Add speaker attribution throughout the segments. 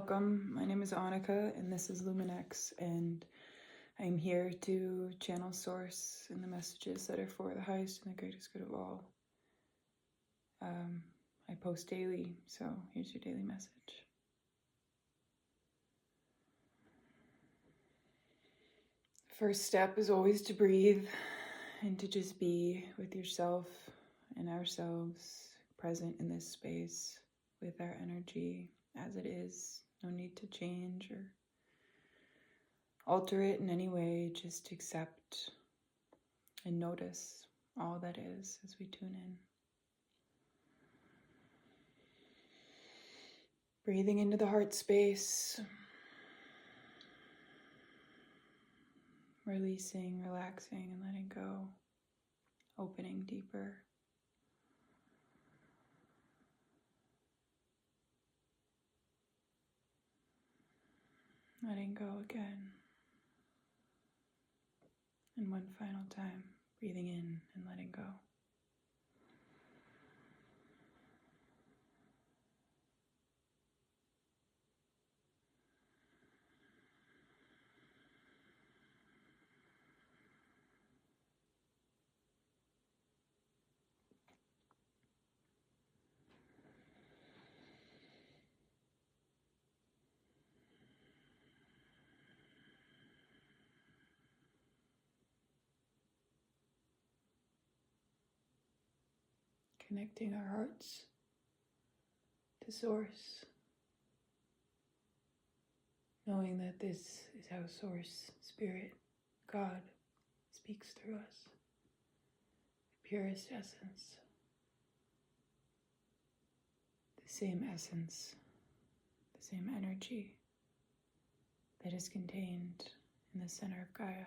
Speaker 1: Welcome. My name is Annika, and this is Luminex, and I'm here to channel Source and the messages that are for the highest and the greatest good of all. I post daily, so here's your daily message. First step is always to breathe and to just be with yourself and ourselves, present in this space with our energy as it is. No need to change or alter it in any way, just accept and notice all that is as we tune in. Breathing into the heart space, releasing, relaxing, and letting go, opening deeper. Letting go again. And one final time, breathing in and letting go. Connecting our hearts to Source. Knowing that this is how Source, Spirit, God speaks through us. The purest essence. The same essence, the same energy that is contained in the center of Gaia,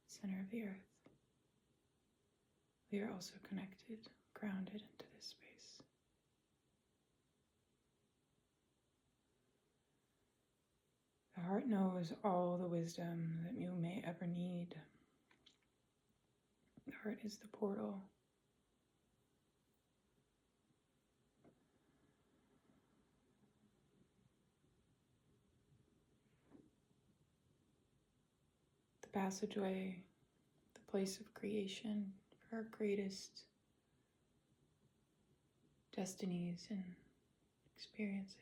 Speaker 1: center of the earth. We are also connected, grounded into this space. The heart knows all the wisdom that you may ever need. The heart is the portal. The passageway, the place of creation for our greatest destinies and experiences.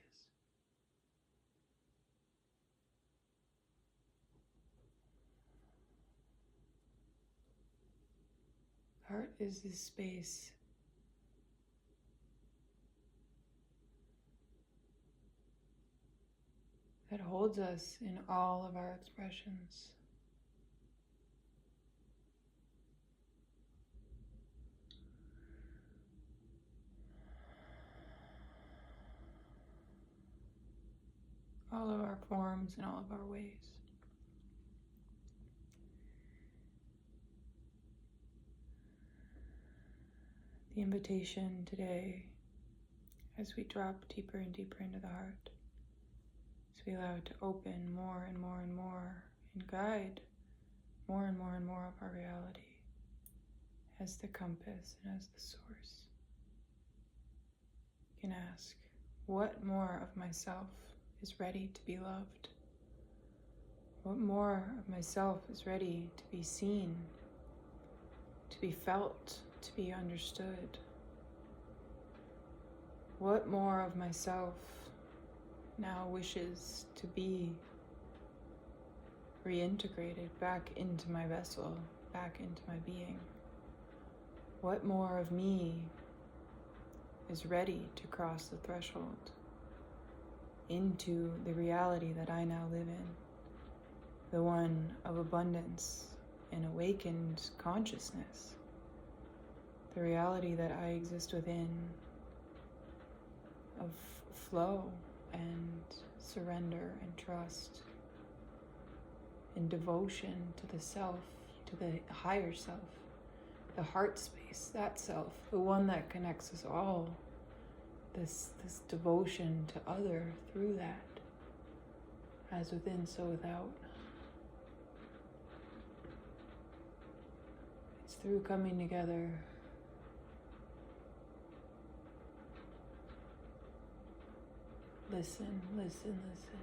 Speaker 1: The heart is this space that holds us in all of our expressions. All of our forms and all of our ways. The invitation today, as we drop deeper and deeper into the heart, as we allow it to open more and more and more and guide more and more and more of our reality as the compass and as the source. You can ask, what more of myself is ready to be loved? What more of myself is ready to be seen, to be felt, to be understood? What more of myself now wishes to be reintegrated back into my vessel, back into my being? What more of me is ready to cross the threshold into the reality that I now live in, the one of abundance and awakened consciousness, the reality that I exist within of flow and surrender and trust and devotion to the self, to the higher self, the heart space, that self, the one that connects us all, this devotion to other through that, as within, so without. It's through coming together . Listen, listen, listen.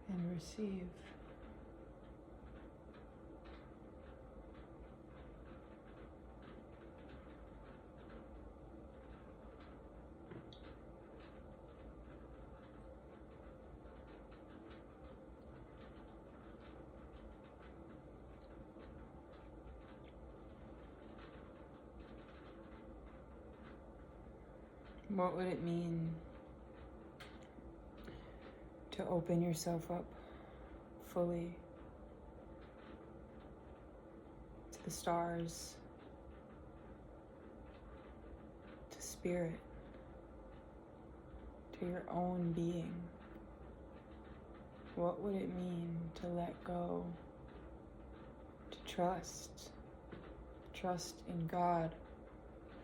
Speaker 1: And receive. What would it mean to open yourself up fully to the stars, to spirit, to your own being? What would it mean to let go, to trust in God,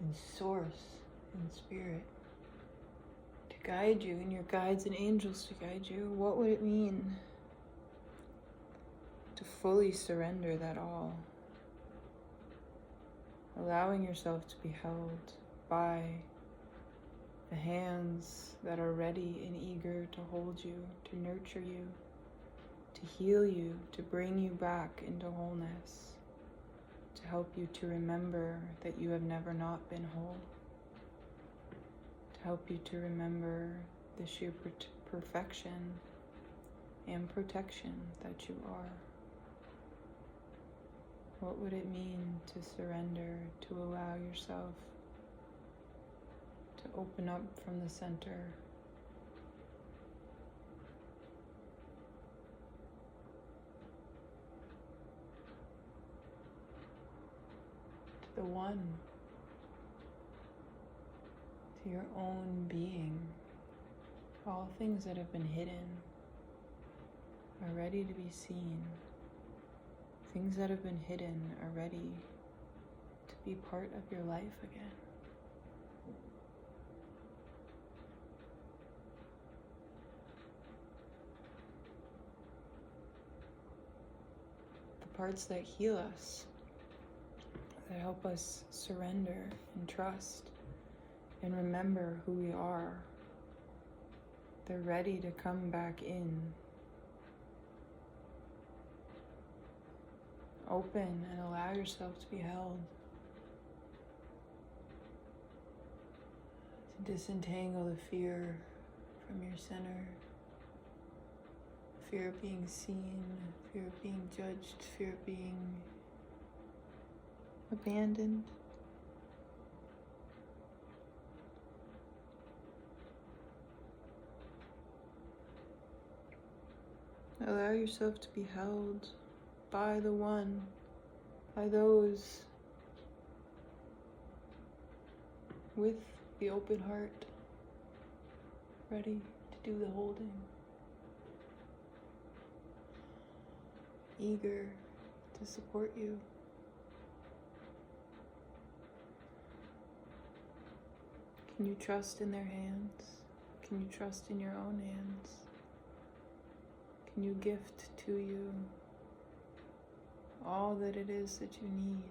Speaker 1: in Source, in Spirit, to guide you, and your guides and angels to guide you? What would it mean to fully surrender that all? Allowing yourself to be held by the hands that are ready and eager to hold you, to nurture you, to heal you, to bring you back into wholeness, to help you to remember that you have never not been whole, to help you to remember the sheer perfection and protection that you are. What would it mean to surrender, to allow yourself to open up from the center, to the one, to your own being? All things that have been hidden are ready to be seen. Things that have been hidden are ready to be part of your life again. The parts that heal us, that help us surrender and trust and remember who we are, they're ready to come back in. Open and allow yourself to be held. To disentangle the fear from your center. Fear of being seen, fear of being judged, fear of being abandoned. Allow yourself to be held by the one, by those with the open heart, ready to do the holding, eager to support you. Can you trust in their hands? Can you trust in your own hands? Can you gift to you all that it is that you need?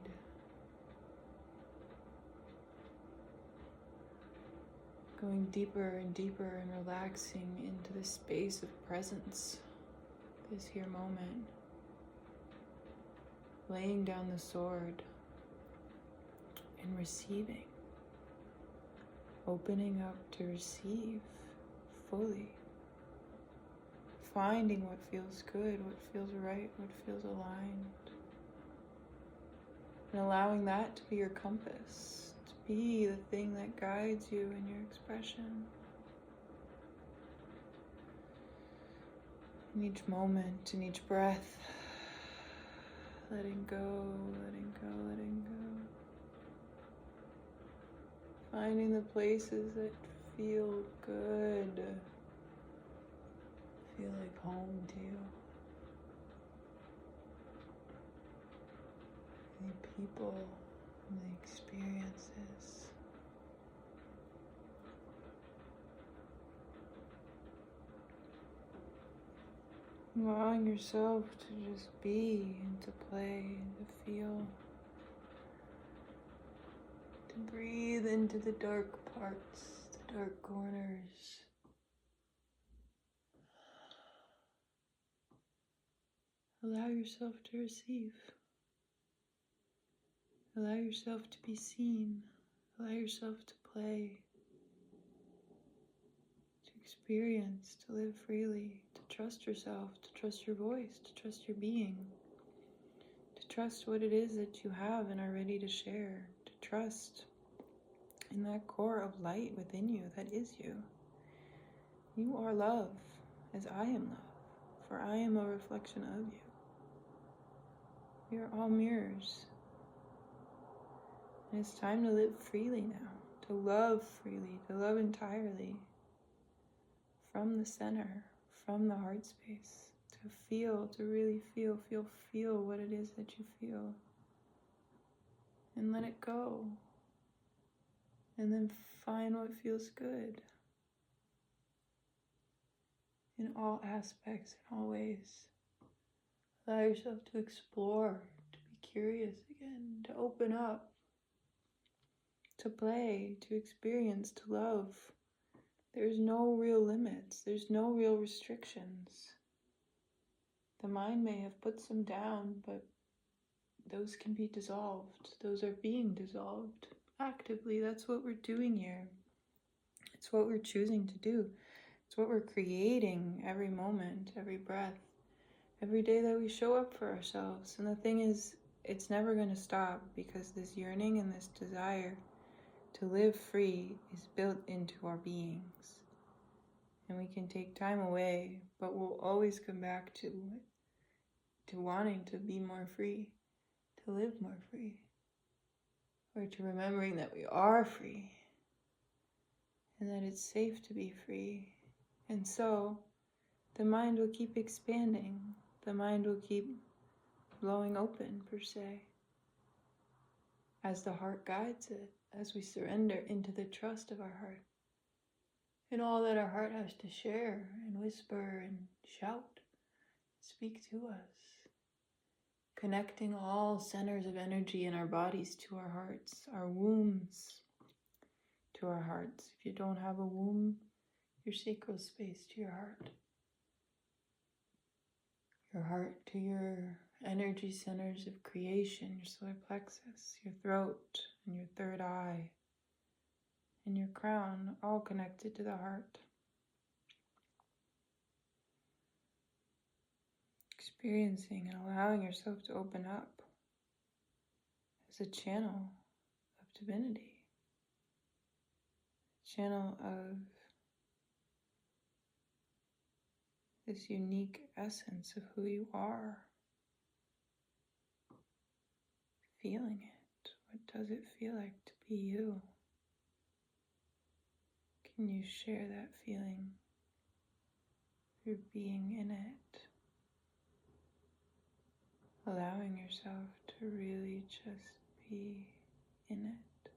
Speaker 1: Going deeper and deeper and relaxing into the space of presence, this here moment. Laying down the sword and receiving. Opening up to receive fully. Finding what feels good, what feels right, what feels aligned. And allowing that to be your compass, to be the thing that guides you in your expression. In each moment, in each breath, letting go, letting go, letting go. Finding the places that feel good, feel like home to you. Any people, the experiences. Allowing yourself to just be and to play and to feel. To breathe into the dark parts, the dark corners. Allow yourself to receive. Allow yourself to be seen. Allow yourself to play. To experience, to live freely, to trust yourself, to trust your voice, to trust your being. To trust what it is that you have and are ready to share. To trust in that core of light within you that is you. You are love, as I am love, for I am a reflection of you. We are all mirrors. And it's time to live freely now, to love freely, to love entirely, from the center, from the heart space, to feel, to really feel what it is that you feel. And let it go. And then find what feels good. In all aspects, in all ways. Allow yourself to explore, to be curious again, to open up, to play, to experience, to love. There's no real limits. There's no real restrictions. The mind may have put some down, but those can be dissolved. Those are being dissolved actively. That's what we're doing here. It's what we're choosing to do. It's what we're creating every moment, every breath, every day that we show up for ourselves. And the thing is, it's never going to stop, because this yearning and this desire to live free is built into our beings. And we can take time away, but we'll always come back to wanting to be more free, to live more free, or to remembering that we are free and that it's safe to be free. And so the mind will keep expanding. The mind will keep blowing open, per se, as the heart guides it, as we surrender into the trust of our heart and all that our heart has to share and whisper and shout, speak to us, connecting all centers of energy in our bodies to our hearts, our wombs to our hearts. If you don't have a womb, your sacral space to your heart to your energy centers of creation, your solar plexus, your throat, and your third eye, and your crown, all connected to the heart. Experiencing and allowing yourself to open up as a channel of divinity, a channel of this unique essence of who you are. Feeling it. What does it feel like to be you? Can you share that feeling through being in it? Allowing yourself to really just be in it.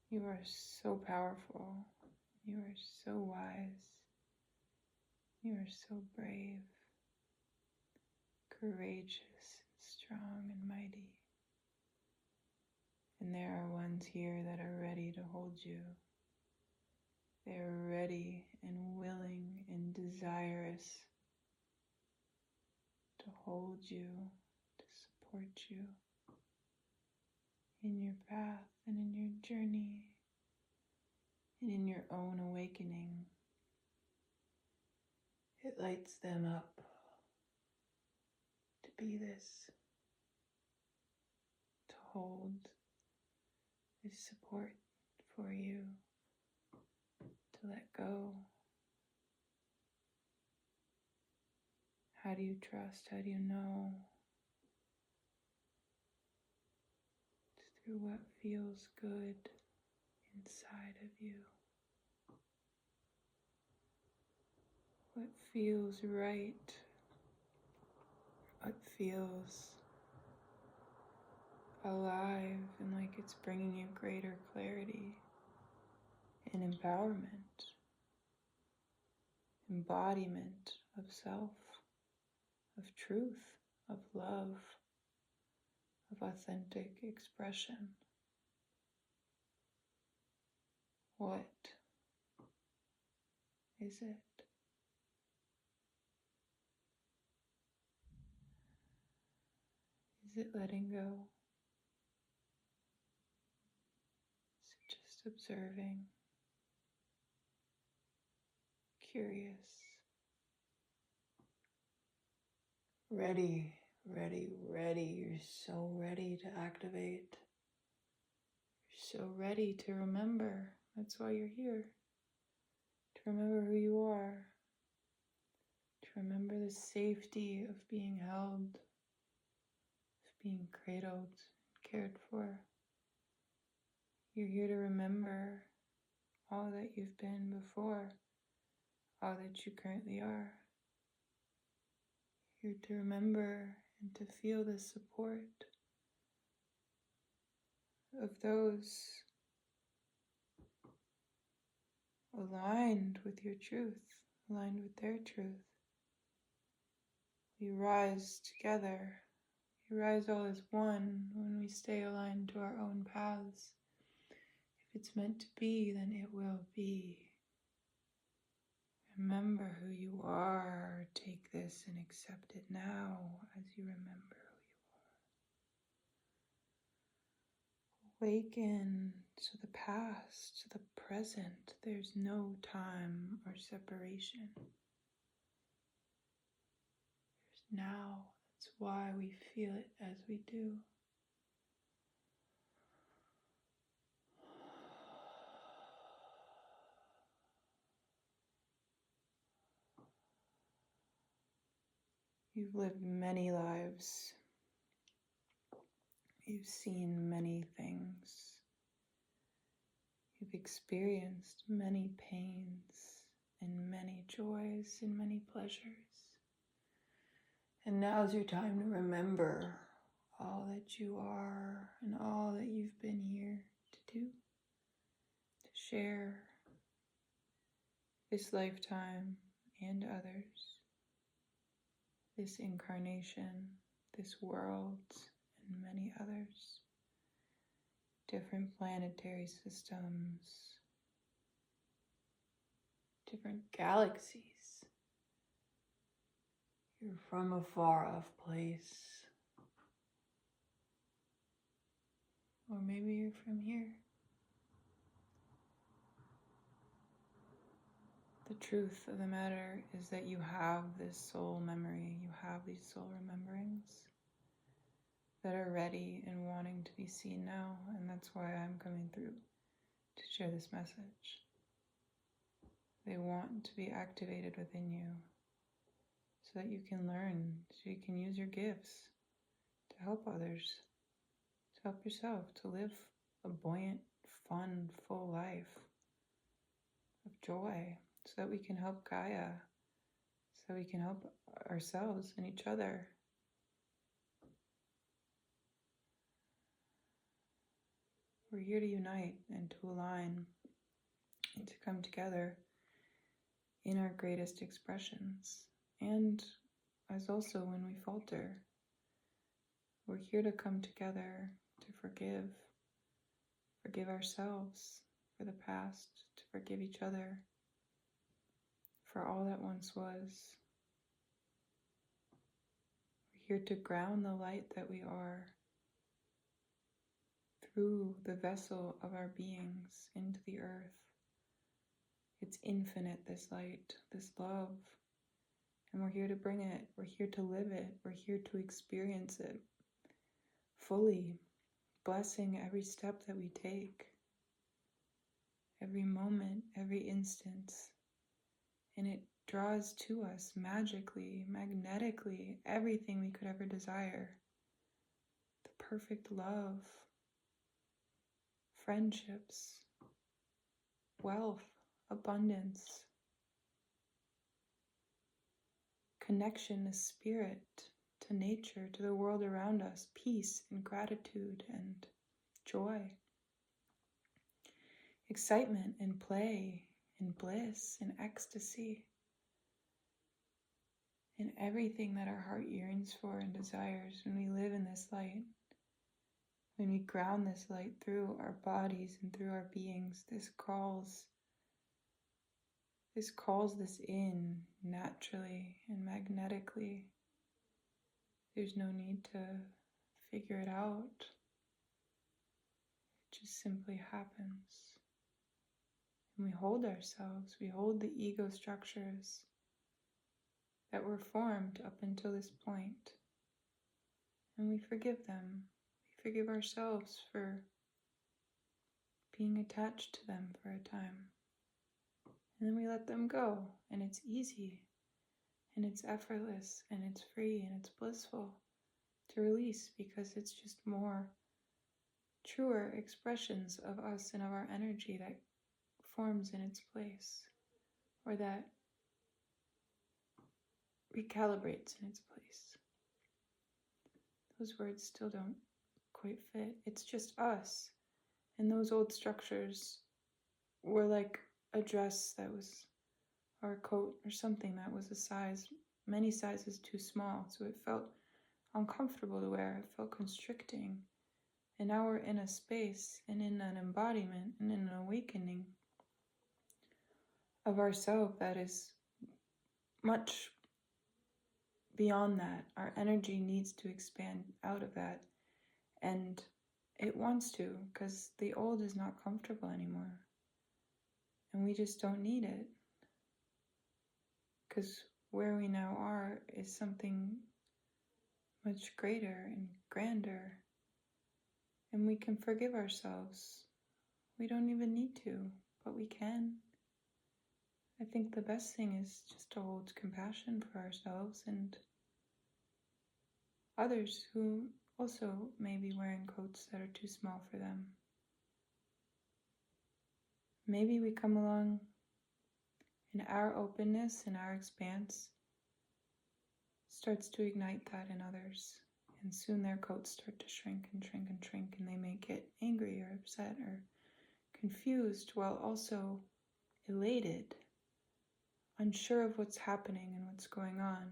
Speaker 1: You are so powerful. You are so wise. You are so brave, courageous, strong, and mighty. And there are ones here that are ready to hold you. They are ready and willing and desirous to hold you, to support you in your path and in your journey and in your own awakening. It lights them up to be this, to hold this support for you, to let go. How do you trust? How do you know? It's through what feels good inside of you. What feels right feels alive and like it's bringing you greater clarity and empowerment, embodiment of self, of truth, of love, of authentic expression. What is it? Is it letting go? Is it just observing? Curious? Ready, ready, ready. You're so ready to activate. You're so ready to remember. That's why you're here. To remember who you are. To remember the safety of being held, of being cradled, cared for. You're here to remember all that you've been before, all that you currently are. Here to remember and to feel the support of those aligned with your truth, aligned with their truth. We rise together. We rise all as one when we stay aligned to our own paths. If it's meant to be, then it will be. Remember who you are. Take this and accept it now as you remember who you are. Awaken to the past, to the present. There's no time or separation. There's now. That's why we feel it as we do. You've lived many lives. You've seen many things. You've experienced many pains and many joys and many pleasures. And now's your time to remember all that you are and all that you've been here to do, to share this lifetime and others, this incarnation, this world, and many others, different planetary systems, different galaxies. You're from a far off place, or maybe you're from here. The truth of the matter is that you have this soul memory, you have these soul rememberings that are ready and wanting to be seen now, and that's why I'm coming through to share this message. They want to be activated within you so that you can learn, so you can use your gifts to help others, to help yourself, to live a buoyant, fun, full life of joy, so that we can help Gaia, so we can help ourselves and each other. We're here to unite and to align and to come together in our greatest expressions. And as also when we falter, we're here to come together to forgive ourselves for the past, to forgive each other for all that once was. We're here to ground the light that we are through the vessel of our beings into the earth. It's infinite, this light, this love, and we're here to bring it. We're here to live it. We're here to experience it fully, blessing every step that we take, every moment, every instance. And it draws to us magically, magnetically, everything we could ever desire. The perfect love, friendships, wealth, abundance, connection to spirit, to nature, to the world around us, peace and gratitude and joy, excitement and play and bliss and ecstasy, and everything that our heart yearns for and desires when we live in this light. When we ground this light through our bodies and through our beings, this calls this in naturally and magnetically. There's no need to figure it out. It just simply happens. And we hold ourselves, we hold the ego structures that were formed up until this point, and we forgive them. We forgive ourselves for being attached to them for a time. And then we let them go, and it's easy, and it's effortless, and it's free, and it's blissful to release, because it's just more truer expressions of us and of our energy that forms in its place, or that recalibrates in its place. Those words still don't quite fit. It's just us. And those old structures were like a dress that was, or a coat or something that was a size, many sizes too small. So it felt uncomfortable to wear. It felt constricting. And now we're in a space and in an embodiment and in an awakening of ourself that is much beyond that. Our energy needs to expand out of that. And it wants to, because the old is not comfortable anymore. And we just don't need it. Because where we now are is something much greater and grander. And we can forgive ourselves. We don't even need to, but we can. I think the best thing is just to hold compassion for ourselves and others who also may be wearing coats that are too small for them. Maybe we come along in our openness and our expanse starts to ignite that in others, and soon their coats start to shrink and shrink and shrink, and they may get angry or upset or confused while also elated, unsure of what's happening and what's going on,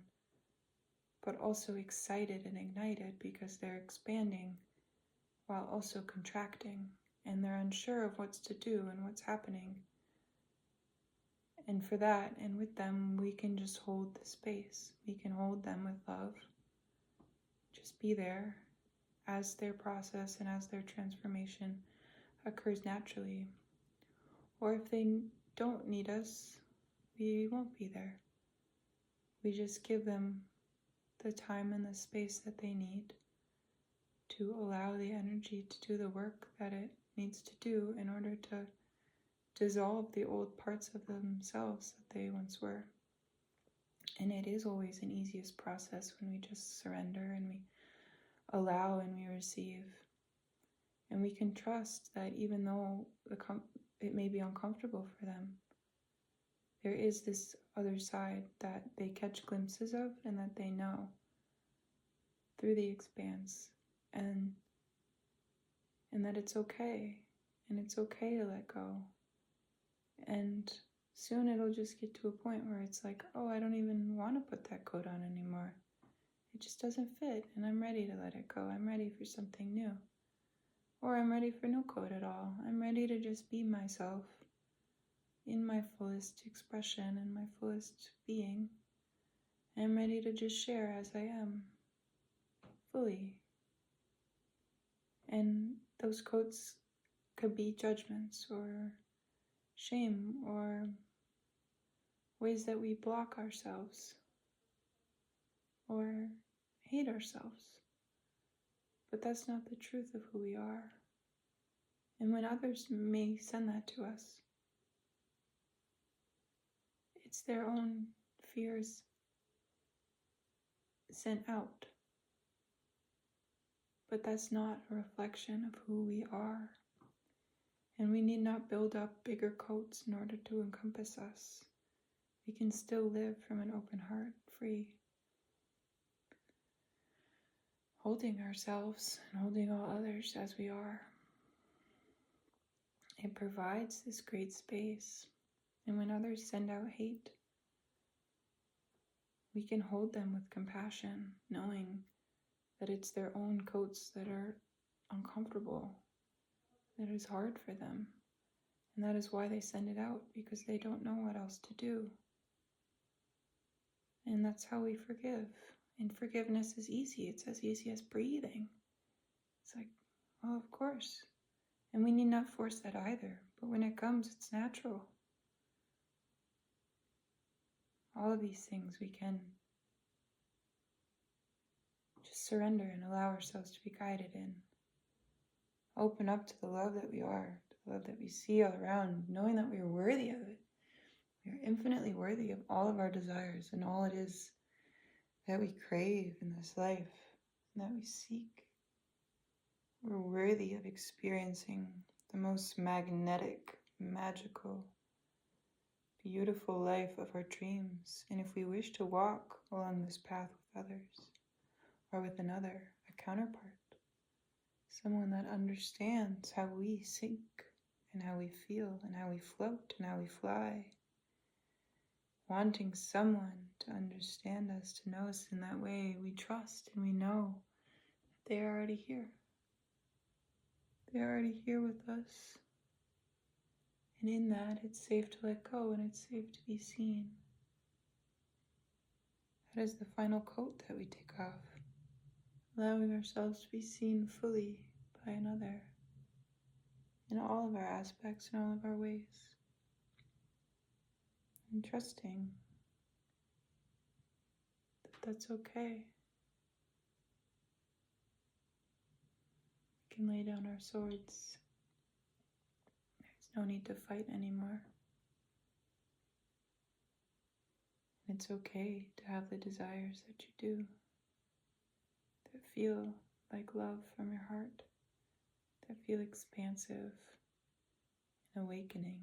Speaker 1: but also excited and ignited because they're expanding while also contracting, and they're unsure of what's to do and what's happening. And for that, and with them, we can just hold the space. We can hold them with love. Just be there as their process and as their transformation occurs naturally. Or if they don't need us, we won't be there. We just give them the time and the space that they need to allow the energy to do the work that it needs to do in order to dissolve the old parts of themselves that they once were. And it is always an easiest process when we just surrender and we allow and we receive. And we can trust that even though it may be uncomfortable for them, there is this other side that they catch glimpses of and that they know through the expanse, and that it's okay, and it's okay to let go. And soon it'll just get to a point where it's like, oh, I don't even want to put that coat on anymore. It just doesn't fit, and I'm ready to let it go. I'm ready for something new. Or I'm ready for no coat at all. I'm ready to just be myself in my fullest expression and my fullest being. I'm ready to just share as I am, fully. And those coats could be judgments or shame or ways that we block ourselves or hate ourselves. But that's not the truth of who we are. And when others may send that to us, it's their own fears sent out. But that's not a reflection of who we are. And we need not build up bigger coats in order to encompass us. We can still live from an open heart, free. holding ourselves and holding all others as we are. It provides this great space. And when others send out hate, we can hold them with compassion, knowing that it's their own coats that are uncomfortable, that is hard for them. And that is why they send it out, because they don't know what else to do. And that's how we forgive. And forgiveness is easy. It's as easy as breathing. It's like, well, of course. And we need not force that either. But when it comes, it's natural. All of these things we can just surrender and allow ourselves to be guided in. Open up to the love that we are, to the love that we see all around, knowing that we are worthy of it. We are infinitely worthy of all of our desires and all it is that we crave in this life and that we seek. We're worthy of experiencing the most magnetic, magical, beautiful life of our dreams. And if we wish to walk along this path with others, or with another, a counterpart, someone that understands how we sink and how we feel and how we float and how we fly, wanting someone to understand us, to know us in that way, we trust and we know that they are already here. They're already here with us. And in that, it's safe to let go and it's safe to be seen. That is the final coat that we take off, allowing ourselves to be seen fully by another in all of our aspects and all of our ways. And trusting that that's okay. We can lay down our swords. There's no need to fight anymore. And it's okay to have the desires that you do, that feel like love from your heart, that feel expansive and awakening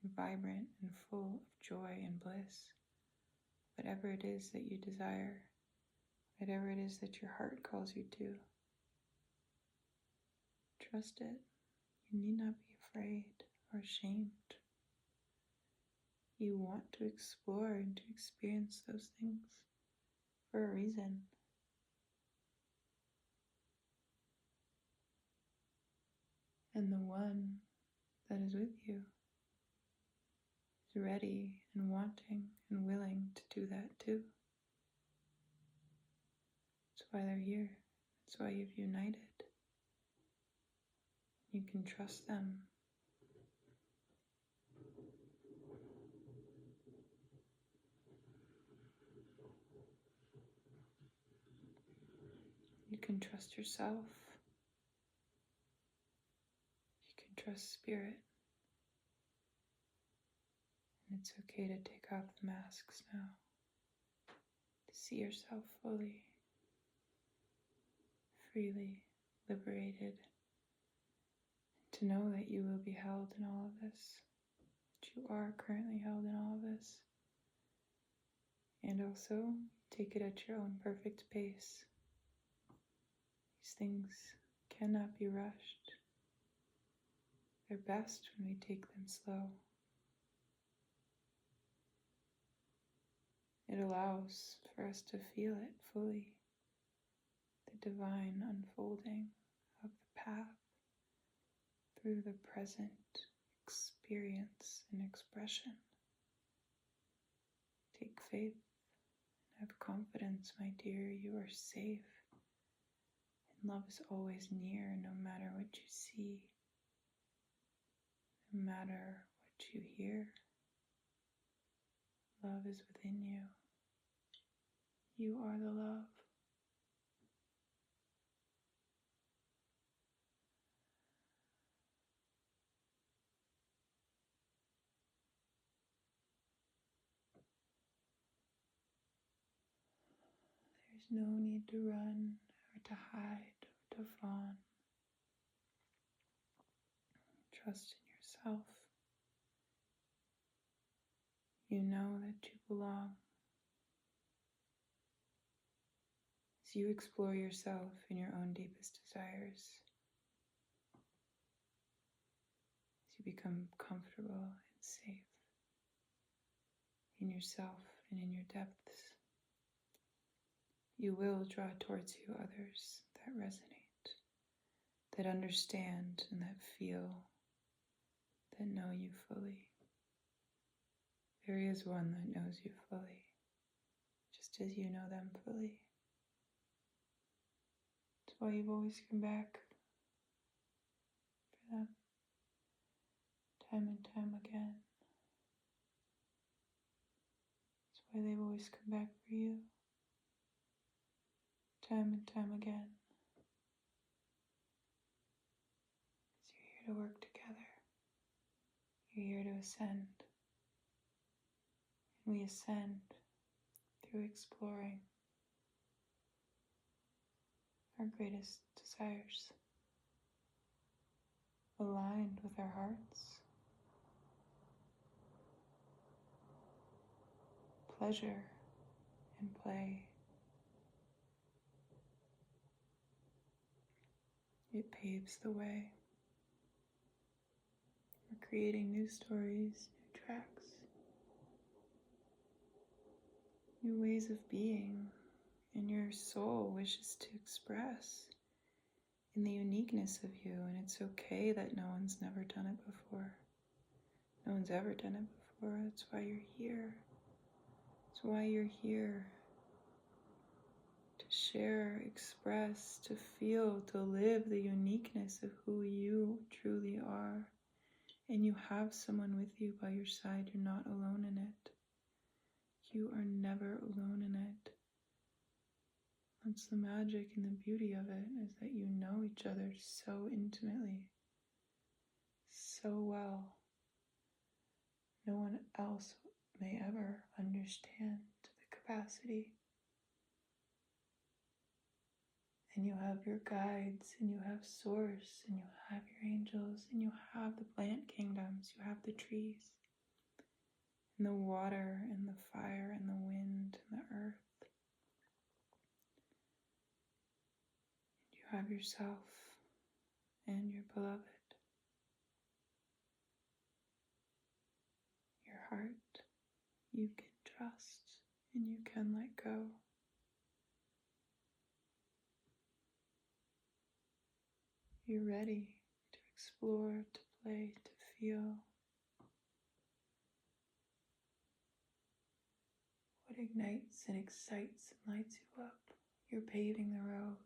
Speaker 1: and vibrant and full of joy and bliss. Whatever it is that you desire, whatever it is that your heart calls you to, trust it. You need not be afraid or ashamed. You want to explore and to experience those things for a reason. And the one that is with you is ready and wanting and willing to do that too. That's why they're here. That's why you've united. You can trust them. You can trust yourself. You can trust spirit. And it's okay to take off the masks now, to see yourself fully, freely, liberated, to know that you will be held in all of this, that you are currently held in all of this. And also, take it at your own perfect pace. These things cannot be rushed. They're best when we take them slow. It allows for us to feel it fully, the divine unfolding of the path through the present experience and expression. Take faith and have confidence, my dear. You are safe. And love is always near, no matter what you see, no matter what you hear. Love is within you. You are the love. There's no need to run or to hide or to fawn. Trust in yourself. You know that you belong. As you explore yourself and your own deepest desires, as you become comfortable and safe in yourself and in your depths, you will draw towards you others that resonate, that understand and that feel, that know you fully. There is one that knows you fully, just as you know them fully. That's why you've always come back for them, time and time again. That's why they've always come back for you, time and time again. Because you're here to work together. You're here to ascend. And we ascend through exploring our greatest desires, aligned with our hearts. Pleasure and play. It paves the way. We're creating new stories, new tracks, new ways of being, and your soul wishes to express in the uniqueness of you, and it's okay that no one's never done it before. No one's ever done it before. That's why you're here. That's why you're here. To share, express, to feel, to live the uniqueness of who you truly are. And you have someone with you by your side. You're not alone in it. You are never alone in it. That's the magic and the beauty of it, is that you know each other so intimately, so well. No one else may ever understand to the capacity. And you have your guides, and you have Source, and you have your angels, and you have the plant kingdoms, you have the trees, and the water, and the fire, and the wind, and the earth. And you have yourself and your beloved, your heart. You can trust, and you can let go. You're ready to explore, to play, to feel. What ignites and excites and lights you up? You're paving the road.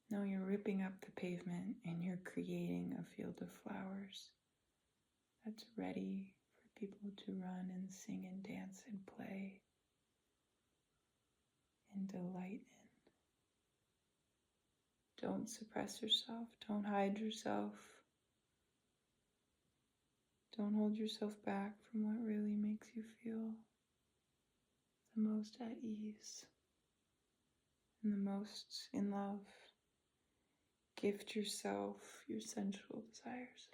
Speaker 1: No, you're ripping up the pavement and you're creating a field of flowers that's ready for people to run and sing and dance and play and delight in. Don't suppress yourself. Don't hide yourself. Don't hold yourself back from what really makes you feel the most at ease and the most in love. Gift yourself your sensual desires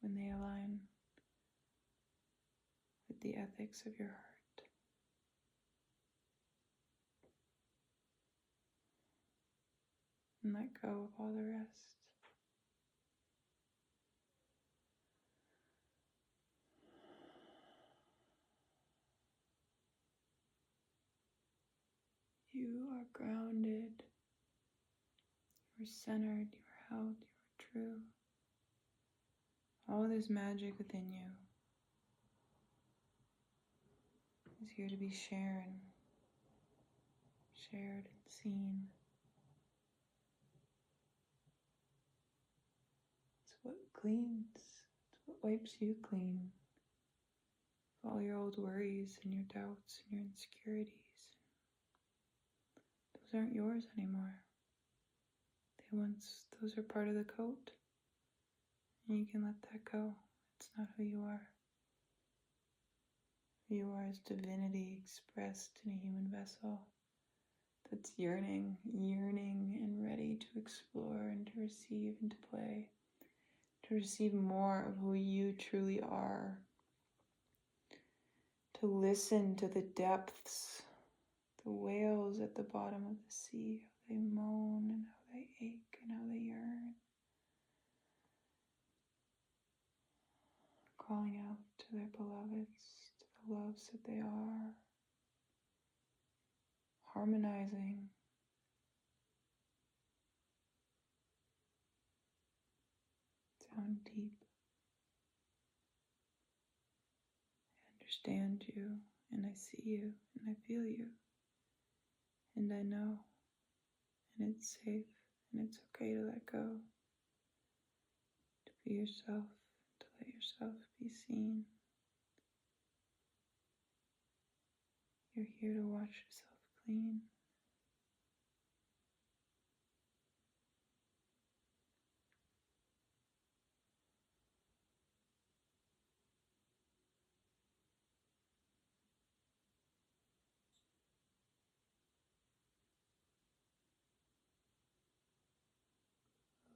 Speaker 1: when they align with the ethics of your heart. And let go of all the rest. You are grounded, you are centered, you are held, you are true. All this magic within you is here to be shared and seen. It's what cleans, it's what wipes you clean of all your old worries and your doubts and your insecurities. Those aren't yours anymore. Those are part of the coat. And you can let that go. It's not who you are. Who you are is divinity expressed in a human vessel that's yearning and ready to explore and to receive and to play, to receive more of who you truly are, to listen to the depths, the whales at the bottom of the sea, how they moan and how they ache and how they yearn, calling out to their beloveds, to the loves that they are, harmonizing, down deep. I understand you, and I see you, and I feel you, and I know, and it's safe, and it's okay to let go, to be yourself, to let yourself be seen. You're here to wash yourself clean.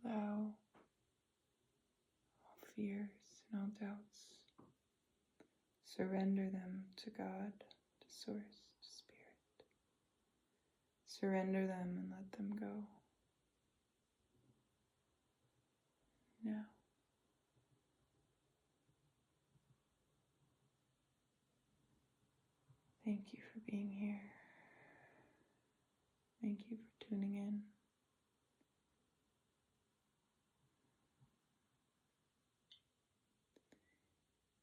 Speaker 1: Allow all fears and all doubts. Surrender them to God, to Source, to Spirit. Surrender them and let them go. Now, thank you for being here. Thank you for tuning in.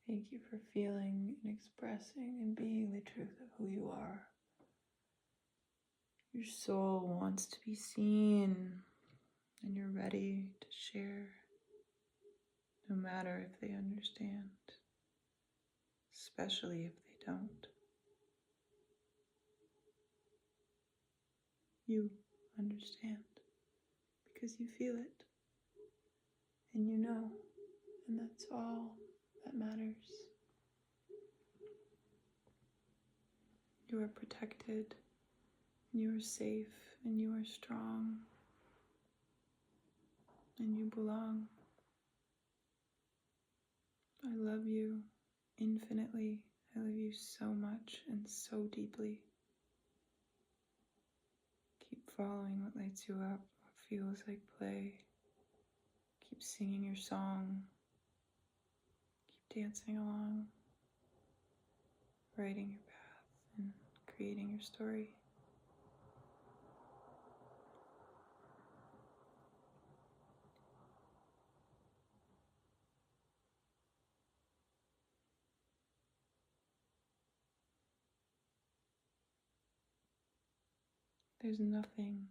Speaker 1: Thank you for feeling and expressing and being the truth of who you are. Your soul wants to be seen, and you're ready to share, no matter if they understand, especially if they don't. You understand because you feel it, and you know, and that's all that matters. You are protected, and you are safe, and you are strong, and you belong. I love you infinitely. I love you so much and so deeply. Keep following what lights you up, what feels like play. Keep singing your song. Keep dancing along, writing your path and creating your story. There's nothing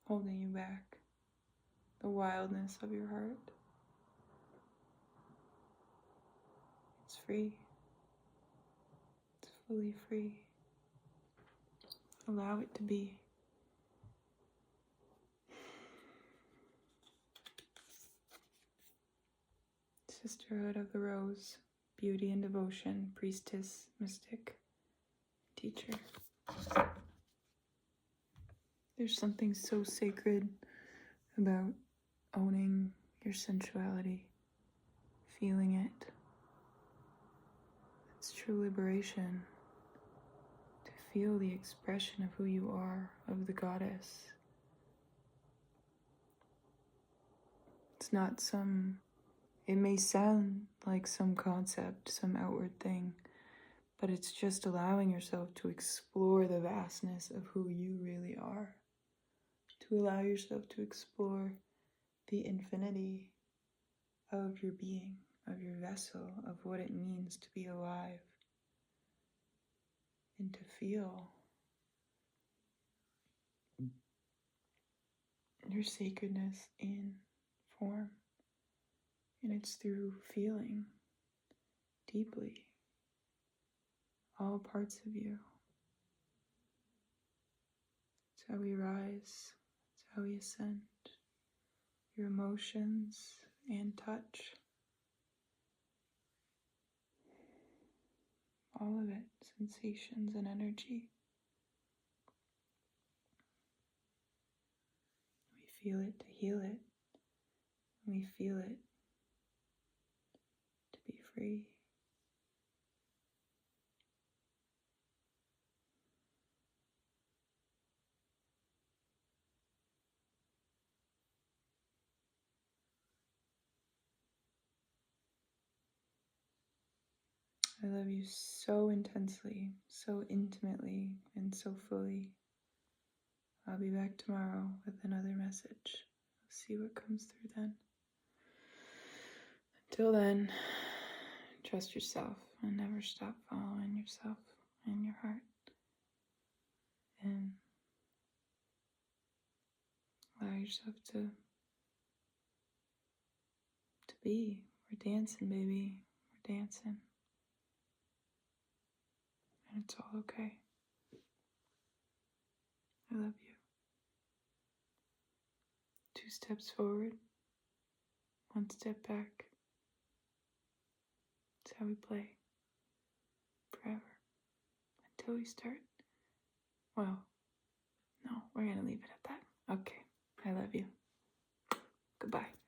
Speaker 1: holding you back. The wildness of your heart. It's free. It's fully free. Allow it to be. Sisterhood of the Rose, beauty and devotion, priestess, mystic, teacher. There's something so sacred about owning your sensuality, feeling it. It's true liberation to feel the expression of who you are, of the goddess. It's not it may sound like some concept, some outward thing, but it's just allowing yourself to explore the vastness of who you really are. To allow yourself to explore the infinity of your being, of your vessel, of what it means to be alive, and to feel your sacredness in form. And it's through feeling deeply all parts of you. It's how we rise, it's how we ascend. Your emotions and touch. All of it, sensations and energy. We feel it to heal it. We feel it to be free. I love you so intensely, so intimately, and so fully. I'll be back tomorrow with another message. See what comes through then. Until then, trust yourself and never stop following yourself and your heart. And allow yourself to be. We're dancing, baby. We're dancing. And it's all okay. I love you. 2 steps forward, 1 step back. It's how we play. Forever. Until we start. Well, no, we're going to leave it at that. Okay. I love you. Goodbye.